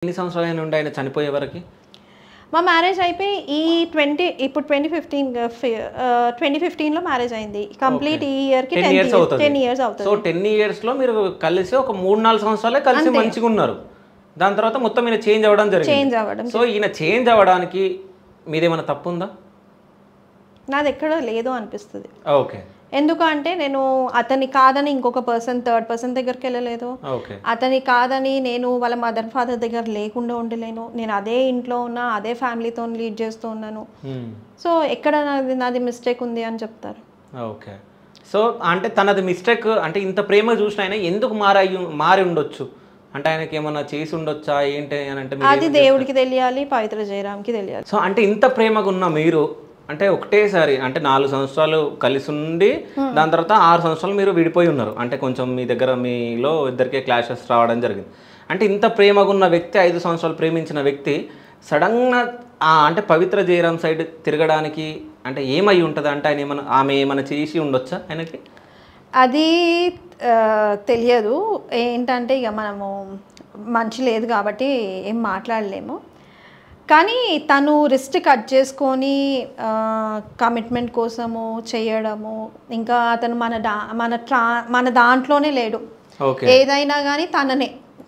ఎన్ని సంవత్సరాలు ఉండి ఆయన చనిపోయే వరకు? మా మ్యారేజ్ అయిపోయి ఇప్పుడు 2015లో మ్యారేజ్ అయింది. కంప్లీట్ ఈ ఇయర్కి 10 ఇయర్స్ అవుతుంది. సో 10 ఇయర్స్లో మీరు కలిసి ఒక 3-4 సంవత్సరాలే కలిసి మంచిగా ఉన్నారు. దాని తర్వాత మొత్తం ఈయన చేంజ్ అవ్వడం జరిగింది. సో ఈయన చేంజ్ అవ్వడానికి మీదేమైనా తప్పు ఉందా? నాది ఎక్కడో లేదో అనిపిస్తుంది. ఓకే. ఎందుకంటే నేను అతని కాదని ఇంకొక థర్డ్ పర్సన్ దగ్గరికి వెళ్ళలేదు. అతని కాదని నేను వాళ్ళ మదర్ ఫాదర్ దగ్గర లేకుండా ఉండలేను. నేను అదే ఇంట్లో ఉన్నా, అదే ఫ్యామిలీతో లీడ్ చేస్తూ ఉన్నాను. సో ఎక్కడ నాది మిస్టేక్ ఉంది అని చెప్తారు. ఓకే. సో అంటే తనది మిస్టేక్ అంటే ఇంత ప్రేమ చూసిన ఆయన ఎందుకు మారి ఉండొచ్చు అంటే ఆయనకి ఏమన్నా చేసి ఉండొచ్చా ఏంటి అని అంటే అది దేవుడికి తెలియాలి, పవిత్ర జయరామ్కి తెలియాలి. సో అంటే ఇంత ప్రేమగా ఉన్న మీరు అంటే ఒకటేసారి అంటే 4 సంవత్సరాలు కలిసి ఉండి దాని తర్వాత 6 సంవత్సరాలు మీరు విడిపోయి ఉన్నారు. అంటే కొంచెం మీ దగ్గర మీలో ఇద్దరికే క్లాషెస్ రావడం జరిగింది. అంటే ఇంత ప్రేమగా ఉన్న వ్యక్తి 5 సంవత్సరాలు ప్రేమించిన వ్యక్తి సడన్గా అంటే పవిత్ర జయరామ్ సైడ్ తిరగడానికి అంటే ఏమై ఉంటుంది అంటే ఆయన ఆమె ఏమైనా చేసి ఉండొచ్చా ఆయనకి? అది తెలియదు. ఏంటంటే ఇక మనము మంచి లేదు కాబట్టి ఏం మాట్లాడలేము. కానీ తను రిస్ట్ కట్ చేసుకొని కమిట్మెంట్ కోసము చేయడము, ఇంకా అతను మన దాంట్లోనే లేడు. ఏదైనా కానీ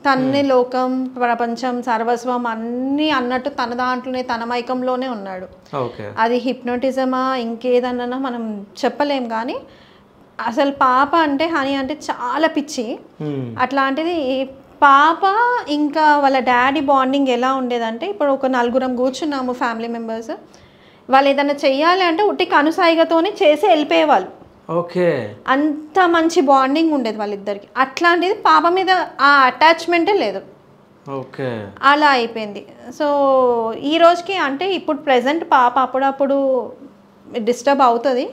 తననే లోకం, ప్రపంచం, సర్వస్వం అన్నీ అన్నట్టు తన దాంట్లోనే, తన మైకంలోనే ఉన్నాడు. అది హిప్నోటిజమా ఇంకేదన్నా మనం చెప్పలేం. కానీ అసలు పాప అంటే హనీ అంటే చాలా పిచ్చి. అట్లాంటిది పాప ఇంకా వాళ్ళ డాడీ బాండింగ్ ఎలా ఉండేదంటే, ఇప్పుడు ఒక 4 కూర్చున్నాము ఫ్యామిలీ మెంబర్స్, వాళ్ళు ఏదైనా చెయ్యాలి అంటే ఉట్టి కనుసాయిగతోనే చేసి వెళ్ళిపోయేవాళ్ళు. ఓకే. అంత మంచి బాండింగ్ ఉండేది వాళ్ళిద్దరికి. అట్లాంటిది పాప మీద ఆ అటాచ్మెంటే లేదు. ఓకే. అలా అయిపోయింది. సో ఈ రోజుకి అంటే ఇప్పుడు ప్రెజెంట్ పాప అప్పుడప్పుడు డిస్టర్బ్ అవుతుంది.